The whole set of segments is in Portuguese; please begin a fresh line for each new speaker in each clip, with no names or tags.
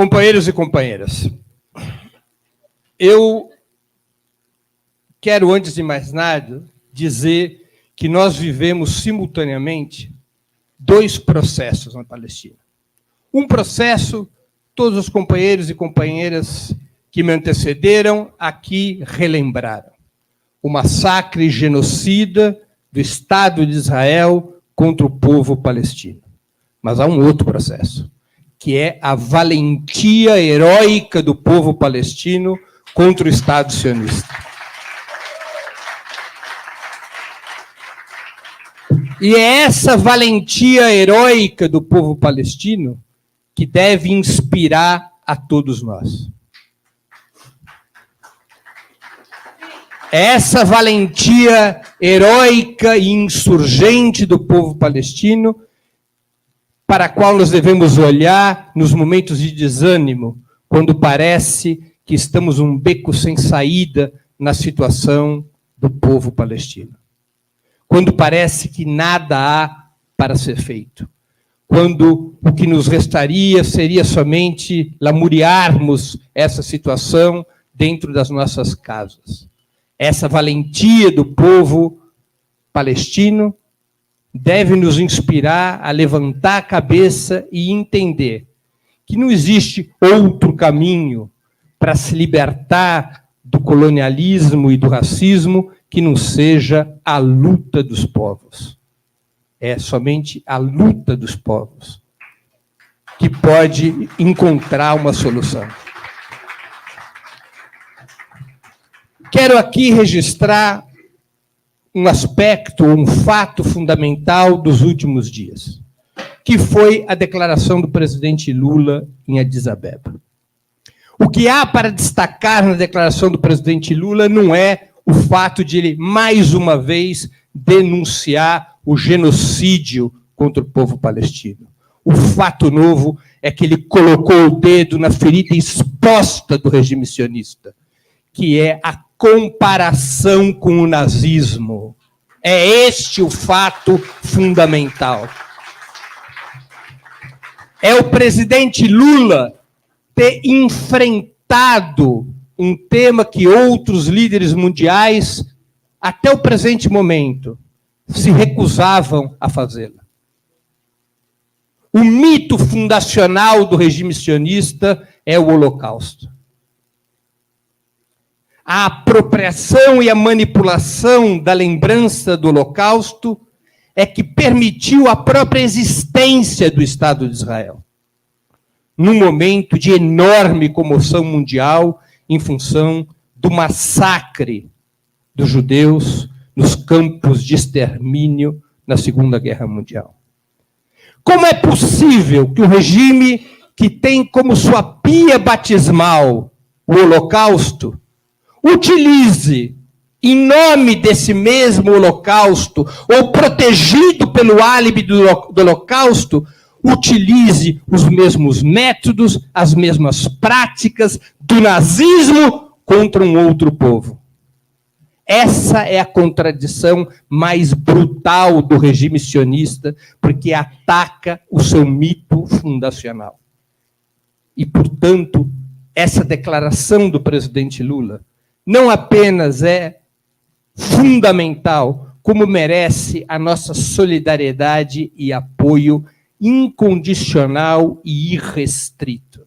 Companheiros e companheiras, eu quero, antes de mais nada, dizer que nós vivemos simultaneamente dois processos na Palestina. Um processo, todos os companheiros e companheiras que me antecederam aqui relembraram: o massacre genocida do Estado de Israel contra o povo palestino. Mas há um outro processo, que é a valentia heróica do povo palestino contra o Estado sionista. E é essa valentia heróica do povo palestino que deve inspirar a todos nós. Essa valentia heróica e insurgente do povo palestino, para a qual nós devemos olhar nos momentos de desânimo, quando parece que estamos um beco sem saída na situação do povo palestino. Quando parece que nada há para ser feito. Quando o que nos restaria seria somente lamuriarmos essa situação dentro das nossas casas. Essa valentia do povo palestino deve nos inspirar a levantar a cabeça e entender que não existe outro caminho para se libertar do colonialismo e do racismo que não seja a luta dos povos. É somente a luta dos povos que pode encontrar uma solução. Quero aqui registrar um aspecto, um fato fundamental dos últimos dias, que foi a declaração do presidente Lula em Addis Abeba. O que há para destacar na declaração do presidente Lula não é o fato de ele, mais uma vez, denunciar o genocídio contra o povo palestino. O fato novo é que ele colocou o dedo na ferida exposta do regime sionista, que é a comparação com o nazismo. É este o fato fundamental. É o presidente Lula ter enfrentado um tema que outros líderes mundiais, até o presente momento, se recusavam a fazê-lo. O mito fundacional do regime sionista é o Holocausto. A apropriação e a manipulação da lembrança do Holocausto é que permitiu a própria existência do Estado de Israel, num momento de enorme comoção mundial em função do massacre dos judeus nos campos de extermínio na Segunda Guerra Mundial. Como é possível que um regime que tem como sua pia batismal o Holocausto utilize, em nome desse mesmo Holocausto, ou protegido pelo álibi do Holocausto, utilize os mesmos métodos, as mesmas práticas do nazismo contra um outro povo? Essa é a contradição mais brutal do regime sionista, porque ataca o seu mito fundacional. E, portanto, essa declaração do presidente Lula não apenas é fundamental, como merece a nossa solidariedade e apoio incondicional e irrestrito.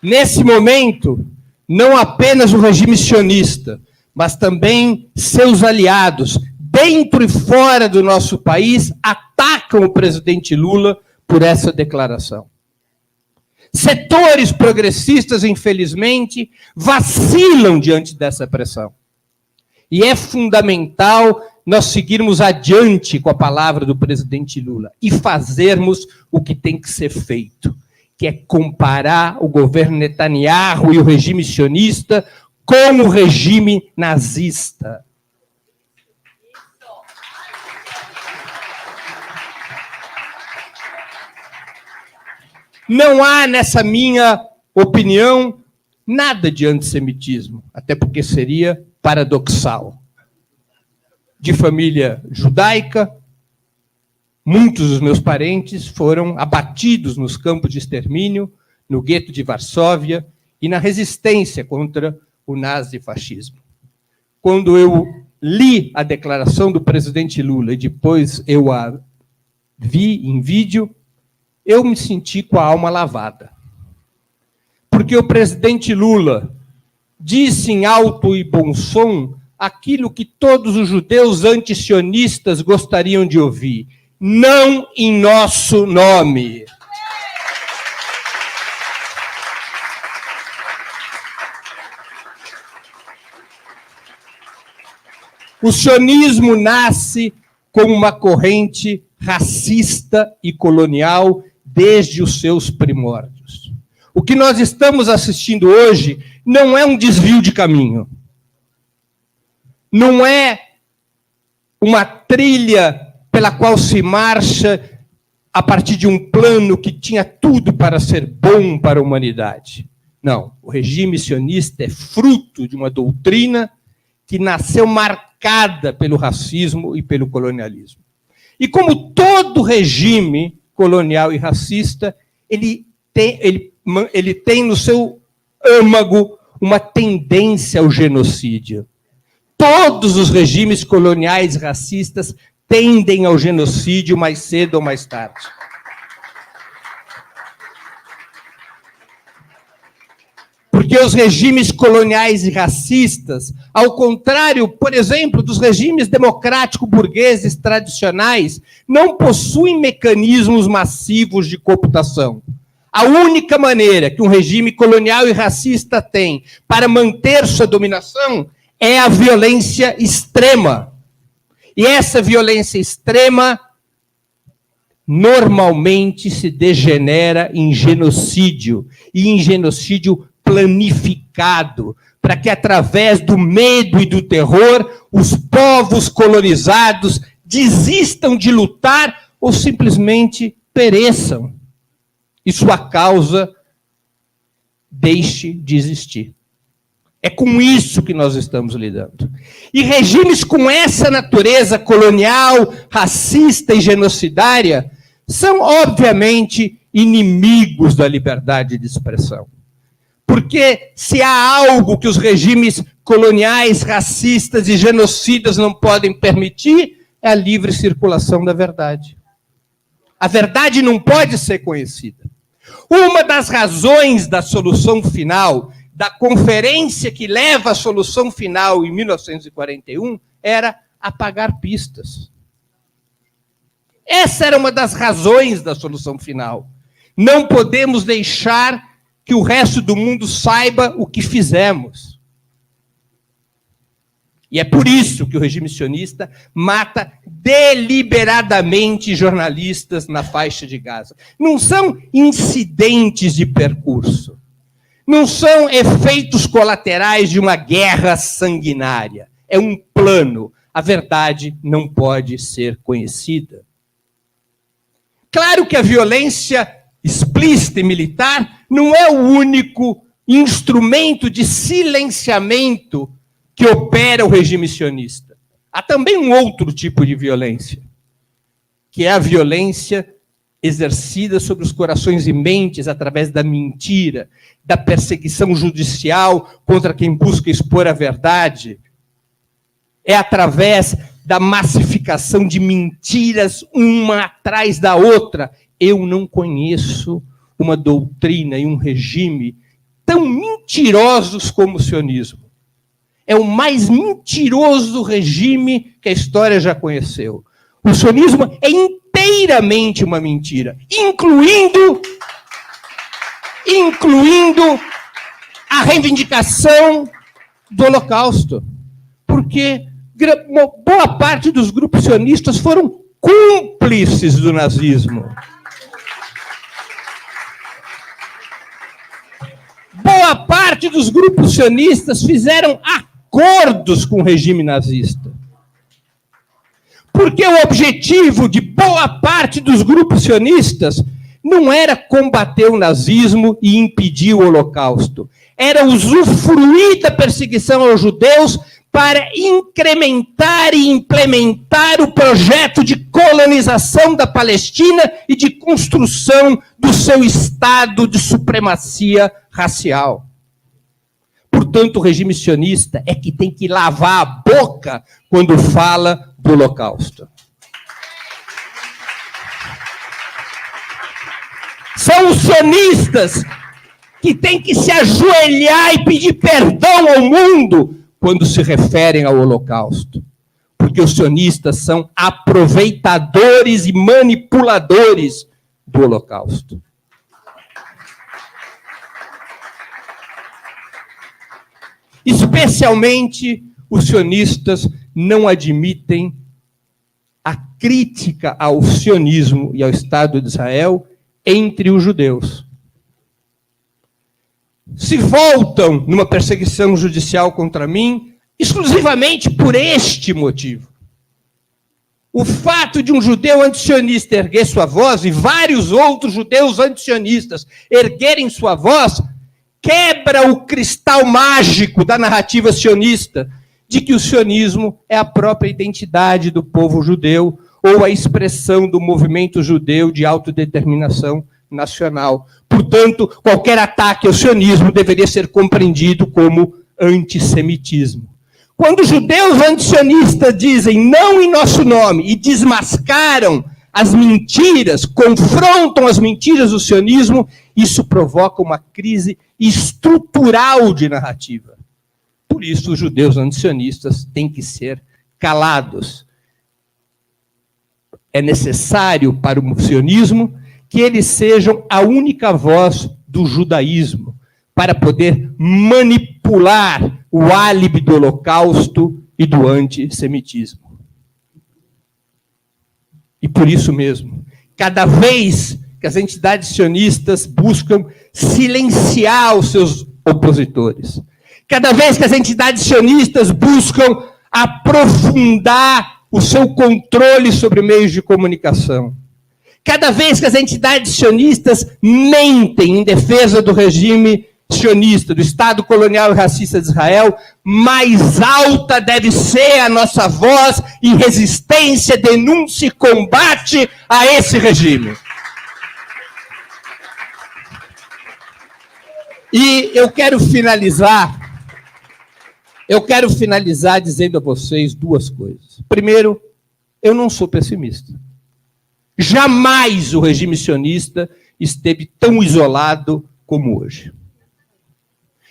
Nesse momento, não apenas o regime sionista, mas também seus aliados, dentro e fora do nosso país, atacam o presidente Lula por essa declaração. Setores progressistas, infelizmente, vacilam diante dessa pressão. E é fundamental nós seguirmos adiante com a palavra do presidente Lula e fazermos o que tem que ser feito, que é comparar o governo Netanyahu e o regime sionista com o regime nazista. Não há, nessa minha opinião, nada de antissemitismo, até porque seria paradoxal. De família judaica, muitos dos meus parentes foram abatidos nos campos de extermínio, no gueto de Varsóvia e na resistência contra o nazifascismo. Quando eu li a declaração do presidente Lula e depois eu a vi em vídeo, eu me senti com a alma lavada. Porque o presidente Lula disse em alto e bom som aquilo que todos os judeus antisionistas gostariam de ouvir: não em nosso nome. O sionismo nasce como uma corrente racista e colonial desde os seus primórdios. O que nós estamos assistindo hoje não é um desvio de caminho. Não é uma trilha pela qual se marcha a partir de um plano que tinha tudo para ser bom para a humanidade. Não, o regime sionista é fruto de uma doutrina que nasceu marcada pelo racismo e pelo colonialismo. E como todo regime colonial e racista, ele tem no seu âmago uma tendência ao genocídio. Todos os regimes coloniais e racistas tendem ao genocídio mais cedo ou mais tarde. Porque os regimes coloniais e racistas, ao contrário, por exemplo, dos regimes democrático-burgueses tradicionais, não possuem mecanismos massivos de cooptação. A única maneira que um regime colonial e racista tem para manter sua dominação é a violência extrema. E essa violência extrema normalmente se degenera em genocídio, e em genocídio planificado, para que, através do medo e do terror, os povos colonizados desistam de lutar ou simplesmente pereçam, e sua causa deixe de existir. É com isso que nós estamos lidando. E regimes com essa natureza colonial, racista e genocidária são, obviamente, inimigos da liberdade de expressão. Porque se há algo que os regimes coloniais, racistas e genocidas não podem permitir, é a livre circulação da verdade. A verdade não pode ser conhecida. Uma das razões da solução final, da conferência que leva à solução final em 1941, era apagar pistas. Essa era uma das razões da solução final. Não podemos deixar que o resto do mundo saiba o que fizemos. E é por isso que o regime sionista mata deliberadamente jornalistas na faixa de Gaza. Não são incidentes de percurso. Não são efeitos colaterais de uma guerra sanguinária. É um plano. A verdade não pode ser conhecida. Claro que a violência explícita e militar não é o único instrumento de silenciamento que opera o regime sionista. Há também um outro tipo de violência, que é a violência exercida sobre os corações e mentes através da mentira, da perseguição judicial contra quem busca expor a verdade. É através da massificação de mentiras uma atrás da outra. Eu não conheço uma doutrina e um regime tão mentirosos como o sionismo. É o mais mentiroso regime que a história já conheceu. O sionismo é inteiramente uma mentira, incluindo a reivindicação do Holocausto. Porque boa parte dos grupos sionistas foram cúmplices do nazismo. Boa parte dos grupos sionistas fizeram acordos com o regime nazista. Porque o objetivo de boa parte dos grupos sionistas não era combater o nazismo e impedir o Holocausto. Era usufruir da perseguição aos judeus para incrementar e implementar o projeto de colonização da Palestina e de construção do seu Estado de supremacia racial. Portanto, o regime sionista é que tem que lavar a boca quando fala do Holocausto. São os sionistas que têm que se ajoelhar e pedir perdão ao mundo quando se referem ao Holocausto. Porque os sionistas são aproveitadores e manipuladores do Holocausto. Especialmente, os sionistas não admitem a crítica ao sionismo e ao Estado de Israel entre os judeus. Se voltam numa perseguição judicial contra mim, exclusivamente por este motivo. O fato de um judeu antisionista erguer sua voz e vários outros judeus antisionistas erguerem sua voz quebra o cristal mágico da narrativa sionista de que o sionismo é a própria identidade do povo judeu ou a expressão do movimento judeu de autodeterminação nacional. Portanto, qualquer ataque ao sionismo deveria ser compreendido como antissemitismo. Quando os judeus antisionistas dizem não em nosso nome e desmascaram as mentiras, confrontam as mentiras do sionismo, isso provoca uma crise estrutural de narrativa. Por isso, os judeus antisionistas têm que ser calados. É necessário para o sionismo que eles sejam a única voz do judaísmo, para poder manipular o álibi do Holocausto e do antissemitismo. E por isso mesmo, cada vez que as entidades sionistas buscam silenciar os seus opositores, cada vez que as entidades sionistas buscam aprofundar o seu controle sobre meios de comunicação, cada vez que as entidades sionistas mentem em defesa do regime sionista, do Estado colonial e racista de Israel, mais alta deve ser a nossa voz em resistência, denúncia e combate a esse regime. E eu quero finalizar dizendo a vocês duas coisas. Primeiro, eu não sou pessimista. Jamais o regime sionista esteve tão isolado como hoje.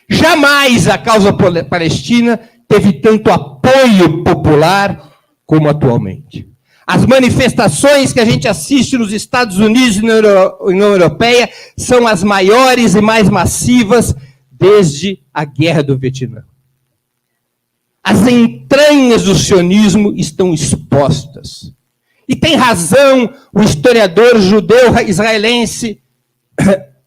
Jamais a causa palestina teve tanto apoio popular como atualmente. As manifestações que a gente assiste nos Estados Unidos e na União Europeia são as maiores e mais massivas desde a Guerra do Vietnã. As entranhas do sionismo estão expostas. E tem razão o historiador judeu israelense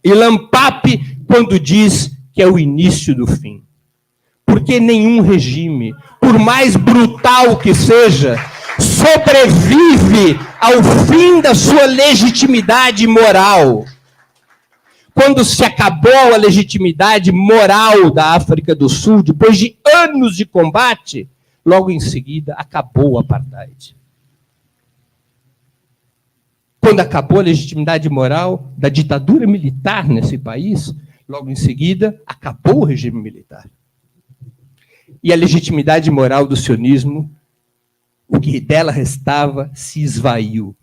Ilan Pappé quando diz que é o início do fim. Porque nenhum regime, por mais brutal que seja, sobrevive ao fim da sua legitimidade moral. Quando se acabou a legitimidade moral da África do Sul, depois de anos de combate, logo em seguida acabou o apartheid. Quando acabou a legitimidade moral da ditadura militar nesse país, logo em seguida acabou o regime militar. E a legitimidade moral do sionismo, o que dela restava, se esvaiu.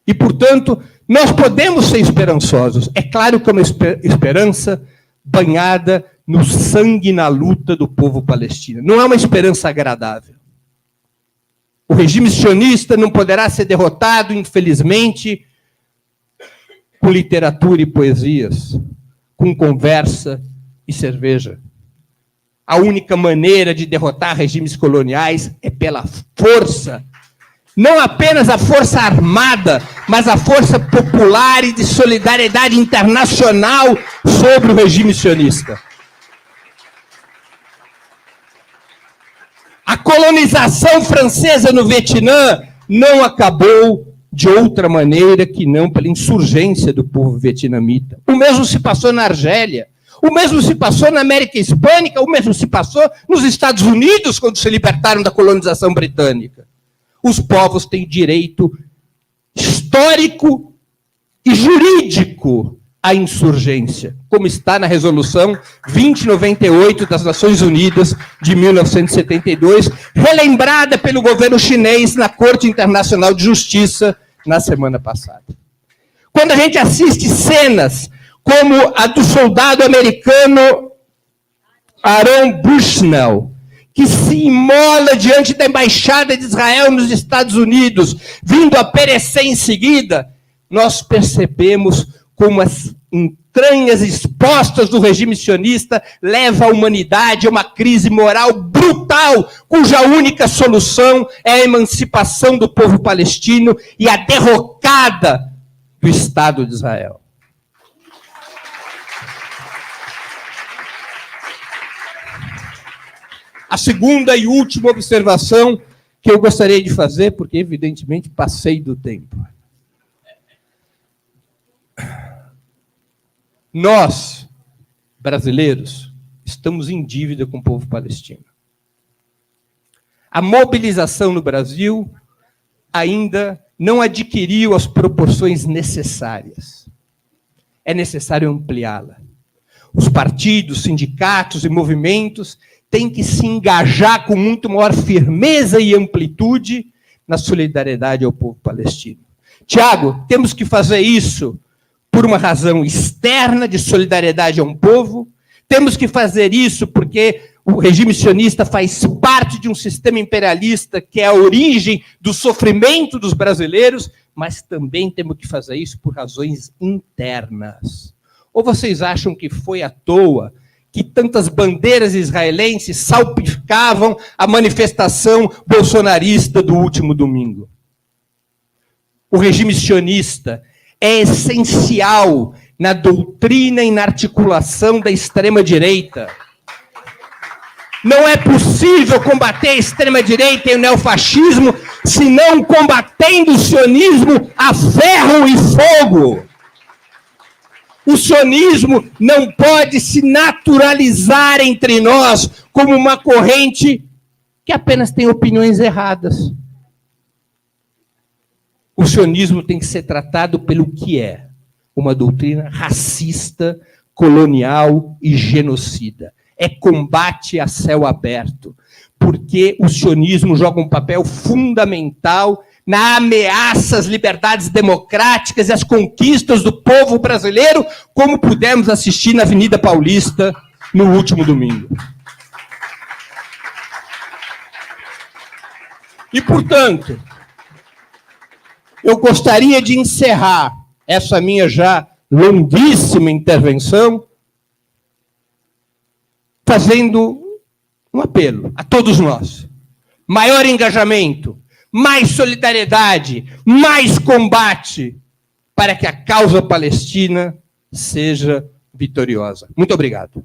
E, portanto, nós podemos ser esperançosos. É claro que é uma esperança banhada no sangue e na luta do povo palestino. Não é uma esperança agradável. O regime sionista não poderá ser derrotado, infelizmente, com literatura e poesias, com conversa e cerveja. A única maneira de derrotar regimes coloniais é pela força. Não apenas a força armada, mas a força popular e de solidariedade internacional sobre o regime sionista. A colonização francesa no Vietnã não acabou de outra maneira que não pela insurgência do povo vietnamita. O mesmo se passou na Argélia, o mesmo se passou na América Hispânica, o mesmo se passou nos Estados Unidos, quando se libertaram da colonização britânica. Os povos têm direito histórico e jurídico à insurgência, como está na Resolução 2098 das Nações Unidas de 1972, relembrada pelo governo chinês na Corte Internacional de Justiça na semana passada. Quando a gente assiste cenas como a do soldado americano Aaron Bushnell, que se imola diante da Embaixada de Israel nos Estados Unidos, vindo a perecer em seguida, nós percebemos como as entranhas expostas do regime sionista levam a humanidade a uma crise moral brutal, cuja única solução é a emancipação do povo palestino e a derrocada do Estado de Israel. A segunda e última observação que eu gostaria de fazer, porque evidentemente passei do tempo. Nós, brasileiros, estamos em dívida com o povo palestino. A mobilização no Brasil ainda não adquiriu as proporções necessárias. É necessário ampliá-la. Os partidos, sindicatos e movimentos têm que se engajar com muito maior firmeza e amplitude na solidariedade ao povo palestino. Tiago, temos que fazer isso por uma razão externa de solidariedade a um povo, temos que fazer isso porque o regime sionista faz parte de um sistema imperialista que é a origem do sofrimento dos brasileiros, mas também temos que fazer isso por razões internas. Ou vocês acham que foi à toa que tantas bandeiras israelenses salpicavam a manifestação bolsonarista do último domingo? O regime sionista é essencial na doutrina e na articulação da extrema-direita. Não é possível combater a extrema-direita e o neofascismo se não combatendo o sionismo a ferro e fogo. O sionismo não pode se naturalizar entre nós como uma corrente que apenas tem opiniões erradas. O sionismo tem que ser tratado pelo que é, uma doutrina racista, colonial e genocida. É combate a céu aberto, porque o sionismo joga um papel fundamental na ameaça às liberdades democráticas e às conquistas do povo brasileiro, como pudemos assistir na Avenida Paulista no último domingo. E, portanto, eu gostaria de encerrar essa minha já longuíssima intervenção fazendo um apelo a todos nós. Maior engajamento, mais solidariedade, mais combate para que a causa palestina seja vitoriosa. Muito obrigado.